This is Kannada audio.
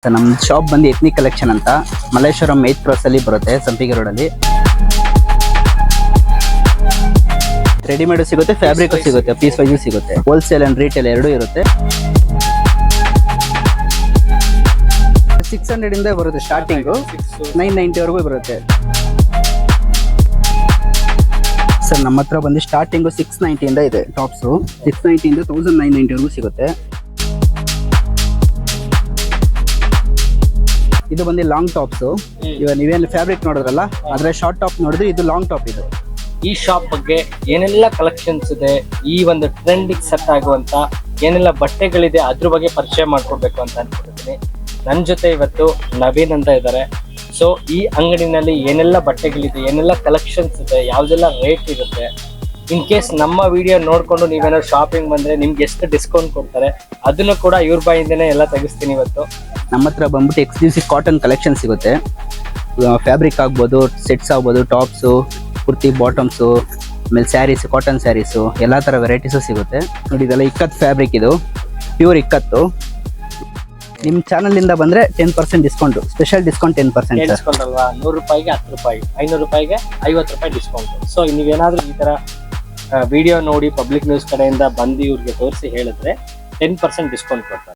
ನಮ್ಮ ಶಾಪ್ ಬಂದು ಎತ್ನಿಕ್ ಕಲೆಕ್ಷನ್ ಅಂತ ಮಲ್ಲೇಶ್ವರಂ 8th ಕ್ರಾಸ್ ಅಲ್ಲಿ ಬರುತ್ತೆ, ಸಂಪಿಗೆ ರೋಡ್ ಅಲ್ಲಿ. ರೆಡಿಮೇಡ್ ಸಿಗುತ್ತೆ, ಫ್ಯಾಬ್ರಿಕ್ ಸಿಗುತ್ತೆ, ಪೀಸ್ ವೈಸ್ ಸಿಗುತ್ತೆ, ಹೋಲ್ಸೇಲ್ ಅಂಡ್ ರಿಟೇಲ್ ಎರಡೂ ಇರುತ್ತೆ. 600 ಇಂದ ಬರುತ್ತೆ ಸ್ಟಾರ್ಟಿಂಗು, 990 ವರೆಗೂ ಬರುತ್ತೆ ಸರ್. ನಮ್ಮ ಹತ್ರ ಬಂದು ಸ್ಟಾರ್ಟಿಂಗು 690 ಇಂದ ಇದೆ ಟಾಪ್ಸು. 690 ಇಂದ 1990 ವರೆಗೂ ಸಿಗುತ್ತೆ. ಇದು ಬಂದು ಲಾಂಗ್ ಟಾಪ್ಸು. ಇವಾಗ ನೀವೇನು ಫ್ಯಾಬ್ರಿಕ್ ನೋಡಿದ್ರಲ್ಲ, ಅದ್ರ ಶಾರ್ಟ್ ಟಾಪ್ ನೋಡಿದ್ರೆ ಇದು ಲಾಂಗ್ ಟಾಪ್. ಇದು ಈ ಶಾಪ್ ಬಗ್ಗೆ ಏನೆಲ್ಲ ಕಲೆಕ್ಷನ್ಸ್ ಇದೆ, ಈ ಒಂದು ಟ್ರೆಂಡಿಗೆ ಸೆಟ್ ಆಗುವಂತ ಏನೆಲ್ಲ ಬಟ್ಟೆಗಳಿದೆ, ಅದ್ರ ಬಗ್ಗೆ ಪರಿಚಯ ಮಾಡ್ಕೊಡ್ಬೇಕು ಅಂತ ಅನ್ಕೊಂಡಿದ್ದೀನಿ. ನನ್ನ ಜೊತೆ ಇವತ್ತು ನವೀನ್ ಅಂತ ಇದ್ದಾರೆ. ಸೊ ಈ ಅಂಗಡಿನಲ್ಲಿ ಏನೆಲ್ಲ ಬಟ್ಟೆಗಳಿದೆ, ಏನೆಲ್ಲ ಕಲೆಕ್ಷನ್ಸ್ ಇದೆ, ಯಾವ್ದೆಲ್ಲ ರೇಟ್ ಇರುತ್ತೆ, ಇನ್ ಕೇಸ್ ನಮ್ಮ ವಿಡಿಯೋ ನೋಡ್ಕೊಂಡು ನೀವೇನಾದ್ರು ಶಾಪಿಂಗ್ ಬಂದ್ರೆ ನಿಮ್ಗೆ ಎಷ್ಟು ಡಿಸ್ಕೌಂಟ್ ಕೊಡ್ತಾರೆ, ಅದನ್ನು ಕೂಡ ಇವ್ರ ಬಾಯಿಂದನೇ ಎಲ್ಲ ತೆಗಿಸ್ತೀನಿ ಇವತ್ತು. ನಮ್ಮ ಹತ್ರ ಬಂದ್ಬಿಟ್ಟು ಎಕ್ಸ್ಕ್ಲೂಸಿವ್ ಕಾಟನ್ ಕಲೆಕ್ಷನ್ ಸಿಗುತ್ತೆ. ಫ್ಯಾಬ್ರಿಕ್ ಆಗ್ಬೋದು, ಸೆಟ್ಸ್ ಆಗ್ಬೋದು, ಟಾಪ್ಸು, ಕುರ್ತಿ, ಬಾಟಮ್ಸು, ಆಮೇಲೆ ಸ್ಯಾರೀಸು, ಕಾಟನ್ ಸ್ಯಾರೀಸು, ಎಲ್ಲ ಥರ ವೆರೈಟೀಸು ಸಿಗುತ್ತೆ. ನೋಡಿ ಇದೆಲ್ಲ ಇಕ್ಕತ್ ಫ್ಯಾಬ್ರಿಕ್, ಇದು ಪ್ಯೂರ್ ಇಕ್ಕತ್ತು. ನಿಮ್ಮ ಚಾನಲಿಂದ ಬಂದರೆ 10% ಡಿಸ್ಕೌಂಟು, ಸ್ಪೆಷಲ್ ಡಿಸ್ಕೌಂಟ್ 10% ಡಿಸ್ಕೌಂಟ್ ಅಲ್ವಾ? 100 ರೂಪಾಯಿಗೆ 10 ರೂಪಾಯಿ, 500 ರೂಪಾಯಿಗೆ 50 ರೂಪಾಯಿ ಡಿಸ್ಕೌಂಟ್. ಸೊ ನೀವೇನಾದರೂ ಈ ಥರ ವಿಡಿಯೋ ನೋಡಿ ಪಬ್ಲಿಕ್ ನ್ಯೂಸ್ ಕಡೆಯಿಂದ ಬಂದು ಇವ್ರಿಗೆ ತೋರಿಸಿ ಹೇಳಿದ್ರೆ 10% ಡಿಸ್ಕೌಂಟ್ ಕೊಡ್ತಾರೆ.